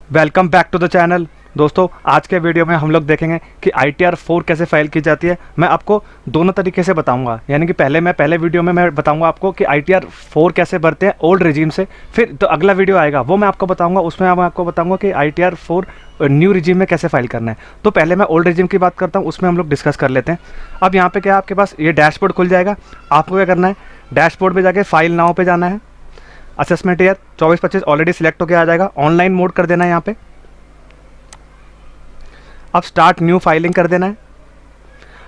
Welcome back to the channel. दोस्तों, आज के वीडियो में हम लोग देखेंगे कि ITR 4 कैसे फाइल की जाती है। मैं आपको दोनों तरीके से बताऊंगा, यानी कि पहले वीडियो में मैं बताऊंगा आपको कि ITR 4 कैसे भरते हैं ओल्ड रिजीम से। फिर तो अगला वीडियो आएगा वो मैं आपको बताऊंगा, उसमें मैं आपको बताऊंगा कि ITR 4 न्यू रिजीम में कैसे फाइल करना है। तो पहले मैं ओल्ड रिजीम की बात करता हूँ, उसमें हम लोग डिस्कस कर लेते हैं। अब यहाँ पे क्या आपके पास ये डैशबोर्ड खुल जाएगा। आपको क्या करना है, डैशबोर्ड पे जाके फाइल नाउ पे जाना है। असेसमेंट ईयर 24-25 ऑलरेडी सिलेक्ट होकर आ जाएगा। ऑनलाइन मोड कर देना है यहाँ पे। अब स्टार्ट न्यू फाइलिंग कर देना है।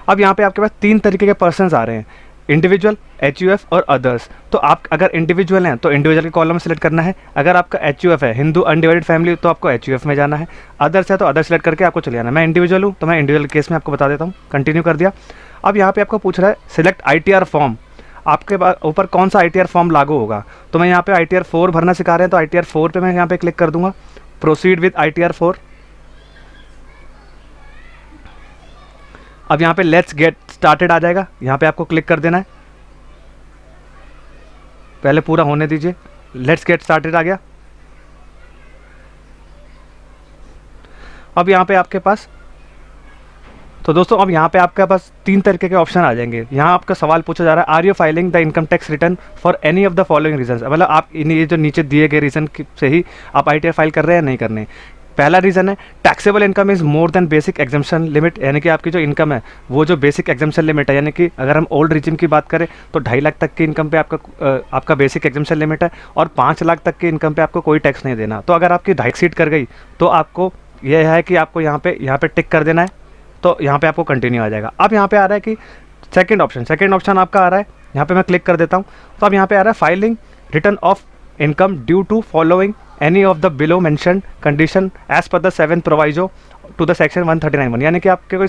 अब यहाँ पे आपके पास तीन तरीके के पर्सन्स आ रहे हैं, इंडिविजुअल, HUF और अदर्स। तो आप अगर इंडिविजुअल हैं तो इंडिविजुअल के कॉलम में सेलेक्ट करना है। अगर आपका HUF है, हिंदू अनडिवाइडेड फैमिली, तो आपको HUF में जाना है। अदर्स है तो अदर सेलेक्ट करके आपको चले जाना है। मैं इंडिविजुअल हूँ तो मैं इंडिविजुअल केस में आपको बता देता हूँ। कंटिन्यू कर दिया। अब यहाँ पे आपको पूछ रहा है सिलेक्ट ITR फॉर्म, आपके ऊपर कौन सा ITR फॉर्म लागू होगा। तो मैं यहाँ पे ITR 4 भरना सिखा रहे हैं तो ITR 4 पे मैं यहाँ पे क्लिक कर दूंगा, प्रोसीड विद ITR 4। अब यहाँ पे लेट्स गेट स्टार्टेड आ जाएगा, यहाँ पे आपको क्लिक कर देना है। पहले पूरा होने दीजिए। लेट्स गेट स्टार्टेड आ गया। अब यहाँ पे आपके पास, तो दोस्तों अब यहाँ पे आपके पास तीन तरीके के ऑप्शन आ जाएंगे। यहाँ आपका सवाल पूछा जा रहा है, are you filing the income tax return for any of the following reason. मतलब आप ये जो नीचे दिए गए रीज़न से ही आप ITR फाइल कर रहे हैं, नहीं करने। पहला रीज़न है taxable income is more than basic exemption limit, यानी कि आपकी जो इनकम है वो जो बेसिक एग्जम्पशन लिमिट है, यानी कि अगर हम ओल्ड रिजिम की बात करें तो 2.5 लाख तक की इनकम पे आपका बेसिक एग्जम्पशन लिमिट है, और 5 लाख तक की इनकम पे आपको कोई टैक्स नहीं देना। तो अगर आपकी 2.5 सीट कर गई तो आपको यह है कि आपको यहाँ पे टिक कर देना है, तो यहाँ पे आपको कंटिन्यू आ जाएगा। अब यहाँ पे आ रहा है कि सेकंड ऑप्शन आपका आ रहा है, यहाँ पे मैं क्लिक कर देता हूँ। तो अब यहाँ पे आ रहा है filing return of income due to following any of the below mentioned condition as per the 7th proviso to the section 139(1), यानी कि आपके कोई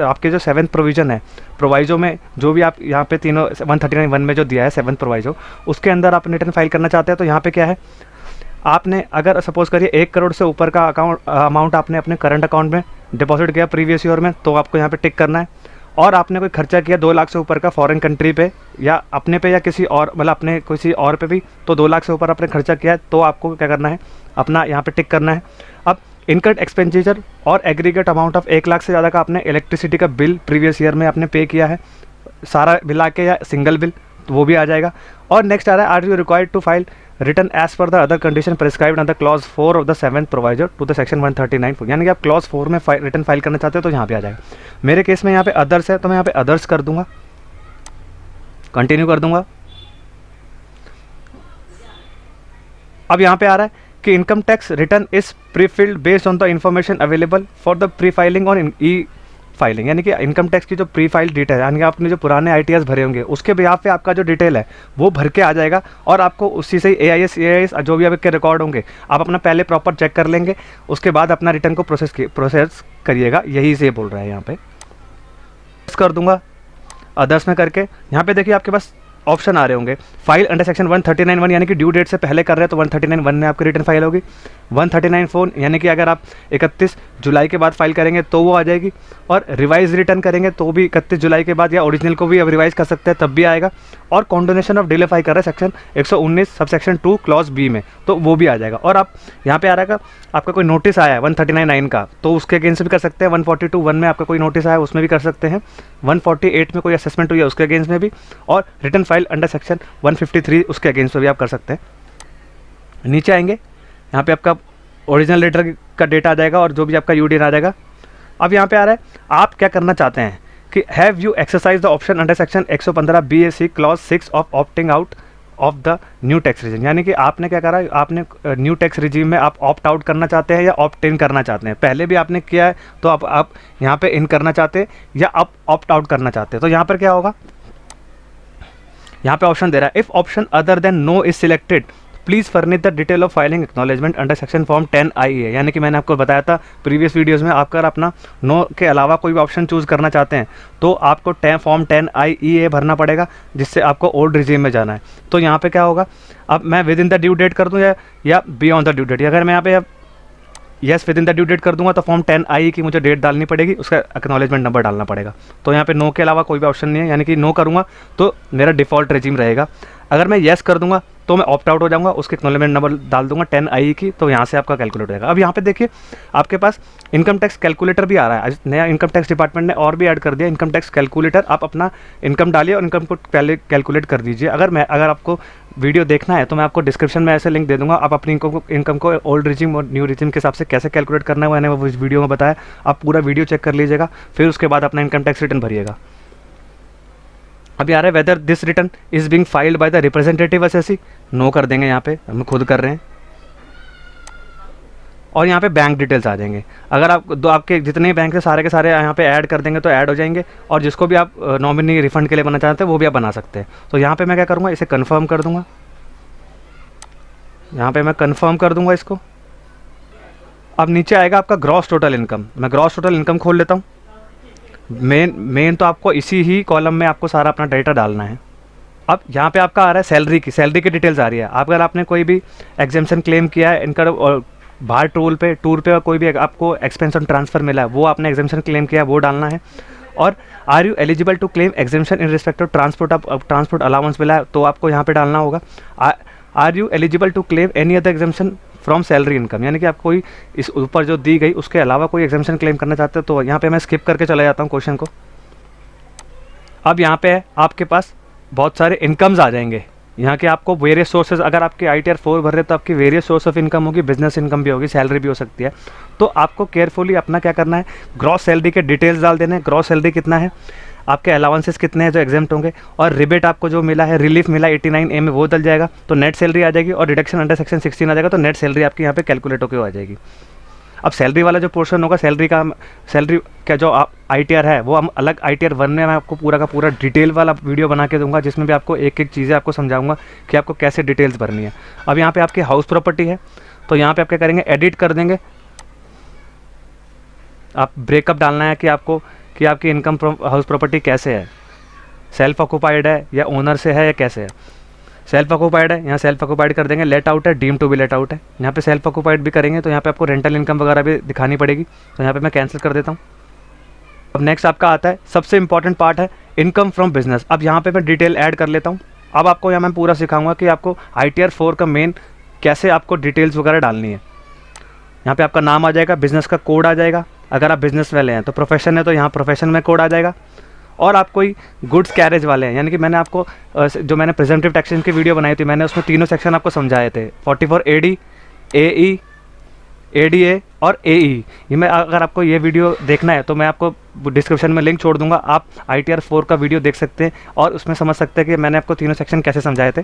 आपके जो 7th प्रोविजन है, प्रोवाइजो में जो भी आप यहाँ पे तीनों 139(1) में जो दिया है 7th प्रोवाइजो, उसके अंदर आप रिटर्न फाइल करना चाहते हैं। तो यहाँ पे क्या है, आपने अगर सपोज करिए 1 करोड़ से ऊपर का अमाउंट आपने अपने करंट अकाउंट में डिपॉजिट किया प्रीवियस ईयर में, तो आपको यहाँ पे टिक करना है। और आपने कोई खर्चा किया 2 लाख से ऊपर का फॉरेन कंट्री पे या अपने पे या किसी और, मतलब अपने किसी और पे भी, तो 2 लाख से ऊपर आपने खर्चा किया है तो आपको क्या करना है, अपना यहाँ पे टिक करना है। अब इनकम एक्सपेंडिचर और एग्रीगेट अमाउंट ऑफ 1 लाख से ज़्यादा का आपने इलेक्ट्रिसिटी का बिल प्रीवियस ईयर में आपने पे किया है, सारा मिला के या सिंगल बिल, तो वो भी आ जाएगा। और नेक्स्ट आ रहा है, are you required to file return as per the other condition prescribed under clause 4 of the 7th provisor to the section 139(4), यानी कि आप क्लॉज 4 में रिटर्न फाइल करना चाहते हो तो यहाँ पे आ जाएगा। मेरे केस में यहाँ पे अदर्स है तो मैं यहाँ पे अदर्स कर दूंगा, कंटिन्यू कर दूंगा। अब यहाँ पे आ रहा है कि income tax return is pre filled based on the information available for the pre filing on E filing, यानी कि इनकम टैक्स की जो प्री फाइल डिटेल, यानी कि आपने जो पुराने ITRs भरे होंगे उसके बिहाफ पे आपका जो डिटेल है वो भर के आ जाएगा, और आपको उसी से AIS जो भी आपके रिकॉर्ड होंगे आप अपना पहले प्रॉपर चेक कर लेंगे, उसके बाद अपना रिटर्न को प्रोसेस करिएगा। यही से बोल रहा है यहाँ पे। कर दूंगा अदर्स में करके। यहाँ पे देखिए आपके पास ऑप्शन आ रहे होंगे, फाइल अंडर सेक्शन 139(1), यानी कि ड्यू डेट से पहले कर रहे हैं तो 139(1) में आपकी रिटर्न फाइल होगी। 139(4), यानी कि अगर आप 31 जुलाई के बाद फाइल करेंगे तो वो आ जाएगी, और रिवाइज रिटर्न करेंगे तो भी 31 जुलाई के बाद, या ओरिजिनल को भी अब रिवाइज कर सकते हैं तब भी आएगा। और कॉन्डोनेशन ऑफ डिलीफाई कर रहे हैं section 119 sub section 2 clause B में, तो वो भी आ जाएगा। और आप यहाँ पे आ रहेगा आपका कोई नोटिस आया है 139(9) का, तो उसके अगेंस्ट भी कर सकते हैं। 142(1) में आपका कोई नोटिस आया उसमें भी कर सकते हैं। 148 में कोई असेसमेंट हुई है उसके अगेंस्ट में भी, और रिटर्न फाइल अंडर सेक्शन 153 उसके अगेंस्ट में भी आप कर सकते हैं। नीचे आएंगे, यहाँ पे आपका ओरिजिनल लेटर का डेटा आ जाएगा और जो भी आपका UDN आ जाएगा। अब यहाँ पे आ रहा है आप क्या करना चाहते हैं कि have you exercise the option under section 115 BAC clause 6 of opting out of the new tax regime, यानी कि आपने क्या करा, आपने न्यू टैक्स रिजीम में आप ऑप्ट आउट करना चाहते हैं या ऑप्ट इन करना चाहते हैं। पहले भी आपने किया है तो आप यहाँ पे इन करना चाहते हैं या आप ऑप्ट आउट करना चाहते हैं। तो यहाँ पर क्या होगा, यहाँ पे ऑप्शन दे रहा है, if option other than no is selected please furnish the detail of filing acknowledgement under section form 10(I)A, यानी कि मैंने आपको बताया था प्रीवियस वीडियोस में, आप अगर अपना नो के अलावा कोई भी ऑप्शन चूज़ करना चाहते हैं तो आपको फॉर्म 10(I)A भरना पड़ेगा, जिससे आपको ओल्ड रिजीम में जाना है। तो यहाँ पे क्या होगा, अब मैं within the due date कर दूँ या बियॉन्ड द ड्यू डेट। अगर मैं यहाँ पे yes within the due date कर दूंगा तो फॉर्म 10(I) की मुझे डेट डालनी पड़ेगी, उसका एक्नॉलेजमेंट नंबर डालना पड़ेगा। तो यहाँ पे नो के अलावा कोई भी ऑप्शन नहीं है, यानी कि नो करूँगा तो मेरा डिफ़ॉल्ट रिजीम रहेगा। अगर मैं येस कर दूंगा तो मैं ऑप्ट आउट हो जाऊंगा, उसके एक्नॉलेजमेंट नंबर डाल दूंगा 10 आई की, तो यहाँ से आपका कैलकुलेट हो जाएगा। अब यहाँ पे देखिए आपके पास इनकम टैक्स कैलकुलेटर भी आ रहा है, आज नया इनकम टैक्स डिपार्टमेंट ने और भी ऐड कर दिया इनकम टैक्स कैलकुलेटर। आप अपना इनकम डालिए और इनकम को पहले कैलकुलेट कर दीजिए। अगर आपको वीडियो देखना है तो मैं आपको डिस्क्रिप्शन में ऐसे लिंक दे दूंगा, आप अपनी इनकम को ओल्ड रिजिम और न्यू रिजिम के हिसाब से कैसे कैलकुलेट करना है मैंने वो इस वीडियो में बताया। आप पूरा वीडियो चेक कर लीजिएगा, फिर उसके बाद अपना इनकम टैक्स रिटर्न भरिएगा। अभी आ रहा है whether this return is being filed by the representative SSC, no कर देंगे, यहाँ पे हम खुद कर रहे हैं। और यहाँ पे बैंक डिटेल्स आ जाएंगे, अगर आप आपके जितने बैंक है सारे के सारे यहाँ पे ऐड कर देंगे तो ऐड हो जाएंगे। और जिसको भी आप नॉमिनी रिफंड के लिए बनना चाहते हैं वो भी आप बना सकते हैं। तो यहाँ पे मैं क्या करूँगा, इसे कन्फर्म कर दूंगा, यहाँ पे मैं कन्फर्म कर दूंगा इसको। अब नीचे आएगा आपका ग्रॉस टोटल इनकम, मैं ग्रॉस टोटल इनकम खोल लेता हूँ। मेन तो आपको इसी ही कॉलम में आपको सारा अपना डेटा डालना है। अब यहाँ पे आपका आ रहा है सैलरी की डिटेल्स आ रही है। अगर आपने कोई भी एग्जेम्पशन क्लेम किया है इनका बाहर टूर पे कोई भी आपको एक्सपेंस ऑन ट्रांसफ़र मिला है वो आपने एग्जेम्पशन क्लेम किया है वो डालना है। और are you eligible to claim exemption in respect of transport, आप ट्रांसपोर्ट अलाउंस मिला है तो आपको यहाँ पे डालना होगा। Are you eligible to claim any other exemption from salary income, यानी कि आप कोई इस ऊपर जो दी गई उसके अलावा कोई एग्जेम्पशन क्लेम करना चाहते हो तो यहाँ पे मैं स्किप करके चला जाता हूँ क्वेश्चन को। अब यहाँ पे आपके पास बहुत सारे इनकम्स आ जाएंगे, यहाँ के आपको वेरियस सोर्सेज, अगर आपके ITR 4 भर रहे तो आपकी वेरियस सोर्स ऑफ इनकम होगी, बिजनेस इनकम भी होगी, सैलरी भी हो सकती है। तो आपको केयरफुली अपना क्या करना है, ग्रॉस सैलरी के डिटेल्स डाल देने, ग्रॉस सैलरी कितना है, आपके अलाउंसेस कितने हैं जो एग्जेम्प्ट होंगे, और रिबेट आपको जो मिला है, रिलीफ मिला 89A में, वो डल जाएगा तो नेट सैलरी आ जाएगी। और डिडक्शन अंडर सेक्शन 16 आ जाएगा तो नेट सैलरी आपकी यहाँ पे कैलकुलेट होकर आ जाएगी। अब सैलरी वाला जो पोर्शन होगा, सैलरी का जो ITR है वो हम अलग ITR 1 में मैं आपको पूरा का पूरा डिटेल वाला वीडियो बना के दूंगा, जिसमें भी आपको एक एक चीज़ें आपको समझाऊंगा कि आपको कैसे डिटेल्स भरनी है। अब यहाँ पे आपकी हाउस प्रॉपर्टी है तो यहाँ पे आप क्या करेंगे, एडिट कर देंगे। आप ब्रेकअप डालना है कि आपकी इनकम हाउस प्रॉपर्टी कैसे है, सेल्फ ऑक्यूपाइड है या ओनर से है या कैसे है। सेल्फ ऑक्यूपाइड है, यहाँ सेल्फ ऑक्यूपाइड कर देंगे। लेट आउट है, deem to be let out है, यहाँ पे सेल्फ ऑक्यूपाइड भी करेंगे तो यहाँ पे आपको रेंटल इनकम वगैरह भी दिखानी पड़ेगी, तो यहाँ पे मैं कैंसिल कर देता हूँ। अब नेक्स्ट आपका आता है सबसे इंपॉर्टेंट पार्ट है इनकम फ्रॉम बिजनेस। अब यहाँ पे मैं डिटेल ऐड कर लेता हूँ। अब आपको यहाँ मैं पूरा सिखाऊंगा कि आपको ITR 4 का मेन कैसे आपको डिटेल्स वगैरह डालनी है। यहाँ पे आपका नाम आ जाएगा, बिजनेस का कोड आ जाएगा, अगर आप बिजनेस वाले हैं तो प्रोफेशन है तो यहाँ प्रोफेशन में कोड आ जाएगा। और आप कोई गुड्स कैरेज वाले हैं, यानी कि मैंने आपको जो मैंने प्रेजेंटिव टैक्सेशन की वीडियो बनाई थी, मैंने उसमें तीनों सेक्शन आपको समझाए थे, 44 AD, AE, ADA और AE। ये मैं अगर आपको ये वीडियो देखना है तो मैं आपको डिस्क्रिप्शन में लिंक छोड़ दूंगा, आप ITR 4 का वीडियो देख सकते हैं और उसमें समझ सकते हैं कि मैंने आपको तीनों सेक्शन कैसे समझाए थे।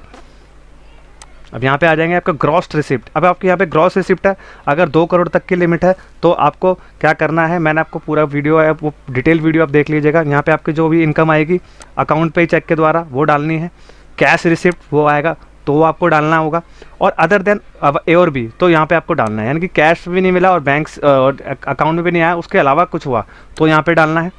अब यहाँ पे आ जाएंगे आपका ग्रॉस रिसिप्ट। अब आपके यहाँ पे ग्रॉस रिसिप्ट है, अगर 2 करोड़ तक की लिमिट है तो आपको क्या करना है, मैंने आपको पूरा वीडियो है वो डिटेल वीडियो आप देख लीजिएगा। यहाँ पे आपकी जो भी इनकम आएगी अकाउंट पे चेक के द्वारा वो डालनी है, कैश रिसिप्ट वो आएगा तो वो आपको डालना होगा, और अदर देन अब ए और बी तो यहाँ पे आपको डालना है, यानी कि कैश भी नहीं मिला और बैंक अकाउंट में भी नहीं आया, उसके अलावा कुछ हुआ तो यहाँ पे डालना है।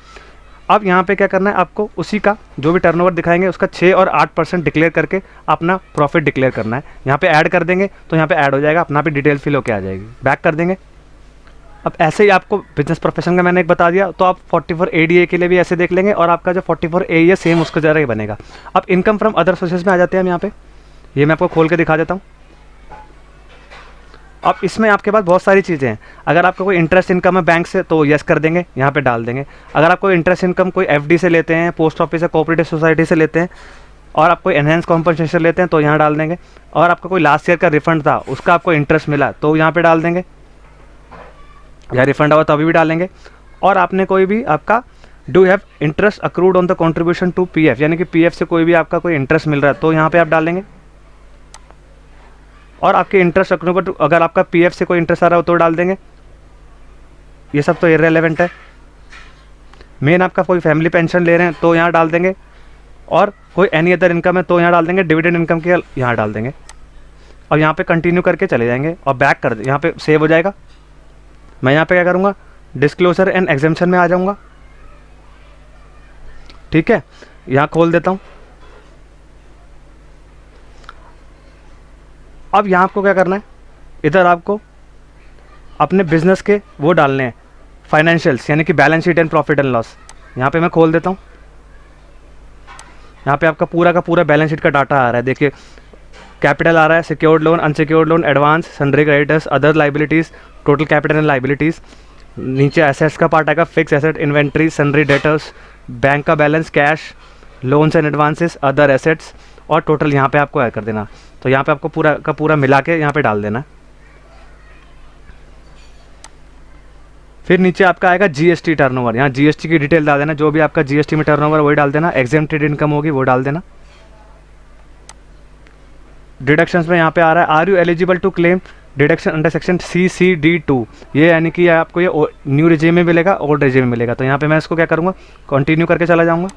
अब यहाँ पे क्या करना है, आपको उसी का जो भी टर्नओवर दिखाएंगे उसका 6 और 8% डिक्लेयर करके अपना प्रॉफिट डिक्लेयर करना है। यहाँ पे ऐड कर देंगे तो यहाँ पे ऐड हो जाएगा, अपना भी डिटेल फिल होकर आ जाएगी, बैक कर देंगे। अब ऐसे ही आपको बिजनेस प्रोफेशन का मैंने एक बता दिया, तो आप 44 ADA के लिए भी ऐसे देख लेंगे और आपका जो 44 AE है सेम उसका जरा ही बनेगा। अब इनकम फ्रॉम अदर सोर्सेज में आ जाते हैं हम यहाँ पे, ये मैं आपको खोल के दिखा देता हूँ। अब इसमें आपके पास बहुत सारी चीज़ें हैं, अगर आपका कोई इंटरेस्ट इनकम है बैंक से तो यस कर देंगे, यहाँ पे डाल देंगे। अगर आप कोई इंटरेस्ट इनकम कोई FD से लेते हैं, पोस्ट ऑफिस या कोऑपरेटिव सोसाइटी से लेते हैं, और आप कोई एनहेंस कॉम्पनसेशन लेते हैं तो यहाँ डाल देंगे। और आपका कोई लास्ट ईयर का रिफंड था उसका आपको इंटरेस्ट मिला तो यहाँ पे डाल देंगे, या रिफंड हुआ तो अभी भी डालेंगे। और आपने कोई भी आपका do have interest accrued on the contribution to PF, यानी कि PF से कोई भी आपका कोई इंटरेस्ट मिल रहा है तो यहाँ पे आप डालेंगे। और आपके इंटरेस्ट अक्रूड अगर आपका PF से कोई इंटरेस्ट आ रहा हो तो डाल देंगे, ये सब तो इररेलेवेंट है। मेन आपका कोई फैमिली पेंशन ले रहे हैं तो यहाँ डाल देंगे, और कोई एनी अदर इनकम है तो यहाँ डाल देंगे, डिविडेंड इनकम के यहाँ डाल देंगे। और यहाँ पे कंटिन्यू करके चले जाएंगे और बैक कर दे, यहाँ पे सेव हो जाएगा। मैं यहाँ पे क्या करूँगा, डिस्क्लोजर एंड एग्जेम्पशन में आ जाऊँगा, ठीक है, यहाँ खोल देता हूँ। अब यहाँ आपको क्या करना है, इधर आपको अपने बिजनेस के वो डालने हैं फाइनेंशियल्स, यानी कि balance sheet and profit and loss. यहाँ पे मैं खोल देता हूँ। यहाँ पे आपका पूरा का पूरा बैलेंस शीट का डाटा आ रहा है। देखिए कैपिटल आ रहा है, secured loan, unsecured loan, advance, sundry creditors, other liabilities, total capital and liabilities. नीचे एसेट्स का पार्ट आएगा, fix asset, inventory, sundry debtors, bank का balance, cash, loans and advances, other assets, और टोटल यहाँ पे आपको ऐड कर देना। तो यहाँ पे आपको पूरा का पूरा मिला के यहाँ पे डाल देना। फिर नीचे आपका आएगा जीएसटी टर्नओवर, यहाँ जीएसटी की डिटेल डाल देना, जो भी आपका जीएसटी में टर्नओवर वही डाल देना। एग्जेम्प्टेड इनकम होगी वो डाल देना। डिडक्शंस में यहाँ पे आ रहा है, are you eligible to claim deduction under section CCD2, ये यानी कि आपको ये न्यू रिजीम में मिलेगा, ओल्ड रिजीम में मिलेगा। तो यहाँ पे मैं इसको क्या करूँगा, कंटिन्यू करके चला जाऊँगा।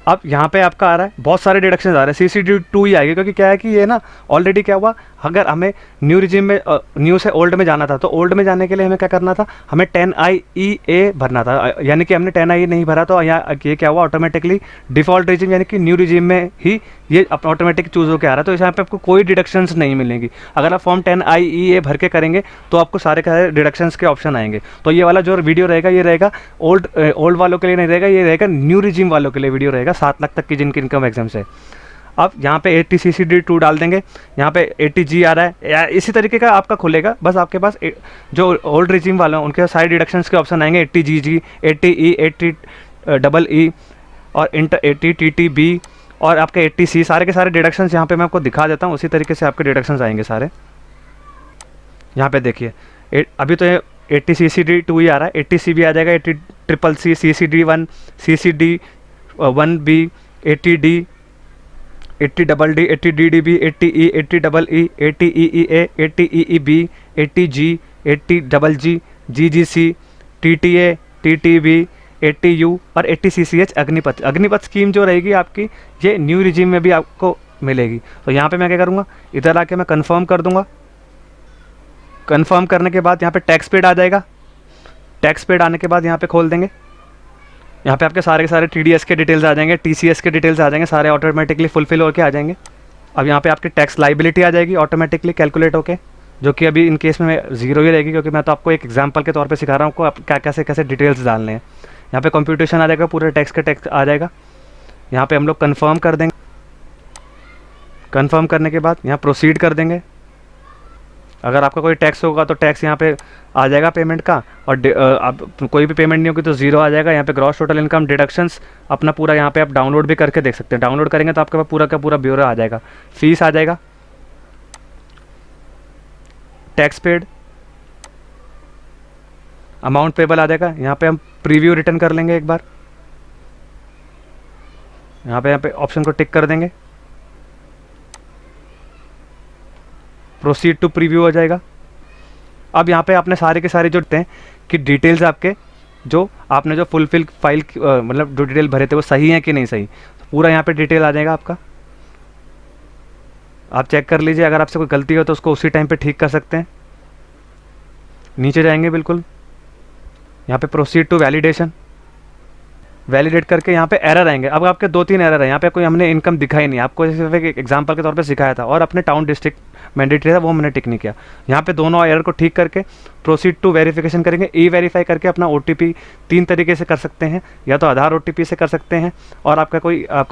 अब यहाँ पे आपका आ रहा है, बहुत सारे डिडक्शन आ रहे हैं, CCD2 ही आएगी, क्योंकि क्या है कि ये ना ऑलरेडी क्या हुआ, अगर हमें न्यू रिजीम में न्यू से ओल्ड में जाना था, तो ओल्ड में जाने के लिए हमें क्या करना था, हमें 10IEA भरना था, यानी कि हमने 10IE नहीं भरा, तो यहाँ ये क्या हुआ, ऑटोमेटिकली डिफ़ॉल्ट रिजीम यानी कि न्यू रिजीम में ही ये ऑटोमेटिक चूज़ होकर आ रहा है। तो यहाँ पे आपको कोई डिडक्शंस नहीं मिलेंगी। अगर आप फॉर्म 10IEA भर के करेंगे तो आपको सारे का डिडक्शंस के ऑप्शन आएंगे। तो ये वाला जो वीडियो रहेगा ये रहेगा ओल्ड वालों के लिए नहीं रहेगा, ये रहेगा न्यू रिजीम वालों के लिए वीडियो रहेगा, 7 लाख तक की जिनकी इनकम एग्जाम से। अब यहाँ पे 80 CCD2 डाल देंगे, यहाँ पे 80G आ रहा है, या इसी तरीके का आपका खुलेगा। बस आपके पास जो ओल्ड रिजीम वाले हैं उनके सारे डिडक्शंस के ऑप्शन आएंगे, 80GG, 80E, 80EE और 80TTB और आपके 80C, सारे के सारे डिडक्शंस यहाँ पे मैं आपको दिखा देता हूँ। उसी तरीके से आपके डिडक्शंस आएंगे सारे। यहाँ पे देखिए अभी तो ये 80 CCD2 ही आ रहा है, 80C भी आ जाएगा, 80CCC, CCD1, CCD1B, 80D, 80DD, 80DDB, 80E, 80EE, 80EEA, 80EEB, 80G, 80GG, GGC, TTA, TTB, 80U और 80CCH अग्निपथ। अग्निपथ स्कीम जो रहेगी आपकी, ये न्यू रिजीम में भी आपको मिलेगी। तो यहाँ पे मैं क्या करूँगा, इधर आके मैं कंफर्म कर दूँगा। कंफर्म करने के बाद यहाँ पे टैक्स पेड आ जाएगा। टैक्स पेड आने के बाद यहाँ पे खोल देंगे, यहाँ पे आपके सारे के सारे TDS के डिटेल्स आ जाएंगे, TCS के डिटेल्स आ जाएंगे, सारे ऑटोमेटिकली फुलफिल होकर आ जाएंगे। अब यहाँ पे आपकी टैक्स लाइबिलिटी आ जाएगी ऑटोमेटिकली कैलकुलेट होके, जो कि अभी इन केस में 0 ही रहेगी, क्योंकि मैं तो आपको एक एग्जांपल के तौर पे सिखा रहा हूँ आपको क्या कैसे डिटेल्स डालने हैं। यहाँ पे कंप्यूटेशन आ जाएगा, पूरे टैक्स का टैक्स आ जाएगा। यहाँ पे हम लोग कंफर्म कर देंगे। कंफर्म करने के बाद यहाँ प्रोसीड कर देंगे। अगर आपका कोई टैक्स होगा तो टैक्स यहाँ पे आ जाएगा पेमेंट का, और अब कोई भी पेमेंट नहीं होगी तो 0 आ जाएगा। यहाँ पे ग्रॉस टोटल इनकम डिडक्शंस अपना पूरा यहाँ पे आप डाउनलोड भी करके देख सकते हैं। डाउनलोड करेंगे तो आपके पास पूरा का पूरा ब्यौरा आ जाएगा। फीस आ जाएगा, टैक्स पेड, अमाउंट पेबल आ जाएगा। यहाँ पे हम प्रीव्यू रिटर्न कर लेंगे एक बार, यहाँ पे ऑप्शन को टिक कर देंगे, प्रोसीड टू प्रीव्यू हो जाएगा। अब यहाँ पे आपने सारे के सारे जो हैं कि डिटेल्स आपके जो आपने जो फुलफिल फाइल मतलब जो डिटेल भरे थे वो सही है कि नहीं सही, तो पूरा यहाँ पे डिटेल आ जाएगा आपका। आप चेक कर लीजिए, अगर आपसे कोई गलती हो तो उसको उसी टाइम पे ठीक कर सकते हैं। नीचे जाएंगे बिल्कुल, यहाँ पे प्रोसीड टू वैलिडेशन, वैलिडेट करके यहाँ पे एरर आएंगे। अब आपके 2-3 एरर है, यहाँ पे कोई हमने इनकम दिखाई नहीं, आपको सिर्फ एक एग्जांपल के तौर पे सिखाया था, और अपने टाउन डिस्ट्रिक्ट मैंडेटरी था वो मैंने टिक नहीं किया। यहाँ पे दोनों एरर को ठीक करके प्रोसीड टू वेरिफिकेशन करेंगे। वेरीफाई करके अपना OTP 3 तरीके से कर सकते हैं, या तो आधार OTP से कर सकते हैं, और आपका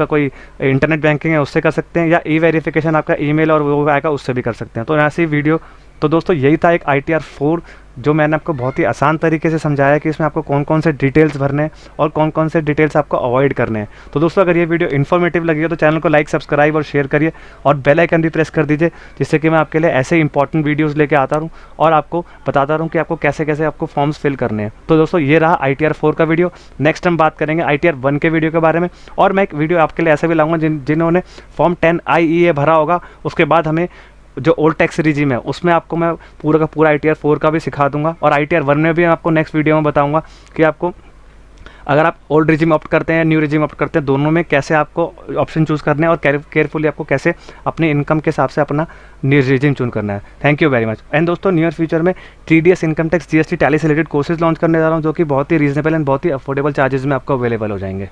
कोई इंटरनेट बैंकिंग है उससे कर सकते हैं, या वेरिफिकेशन आपका ईमेल और वो आएगा उससे भी कर सकते हैं। तो ऐसी वीडियो, तो दोस्तों यही था एक ITR 4 जो मैंने आपको बहुत ही आसान तरीके से समझाया कि इसमें आपको कौन कौन से डिटेल्स भरने हैं और कौन कौन से डिटेल्स आपको अवॉइड करने हैं। तो दोस्तों अगर ये वीडियो इन्फॉर्मेटिव लगी हो तो चैनल को लाइक, सब्सक्राइब और शेयर करिए, और बेल आइकन भी प्रेस कर दीजिए, जिससे कि मैं आपके लिए ऐसे इंपॉर्टेंट वीडियोज़ लेके आता रहूँ और आपको बताता रहूँ कि आपको कैसे कैसे आपको फॉर्म्स फिल करने हैं। तो दोस्तों ये रहा ITR 4 का वीडियो। नेक्स्ट हम बात करेंगे ITR 1 के वीडियो के बारे में, और मैं एक वीडियो आपके लिए ऐसा भी लाऊंगा जिन्होंने फॉर्म 10IEA भरा होगा, उसके बाद हमें जो ओल्ड टैक्स रिजीम है उसमें आपको मैं पूरा का पूरा ITR 4 का भी सिखा दूंगा, और ITR 1 में भी आपको नेक्स्ट वीडियो में बताऊंगा कि आपको अगर आप ओल्ड रिजीम ऑप्ट करते हैं, न्यू रिजीम ऑप्ट करते हैं, दोनों में कैसे आपको ऑप्शन चूज़ करना है, और केयरफुली आपको कैसे अपने इनकम के हिसाब से अपना न्यू रिजीम चूज करना है। Thank you very much. And दोस्तों नियर फ्यूचर में TDS income tax GST tally से रिलेटेड कोर्सेज लॉन्च करने जा रहा हूँ, जो कि बहुत ही रीजनेबल एंड बहुत ही अफोर्डेबल चार्जेस में आपको अवेलेबल हो जाएंगे।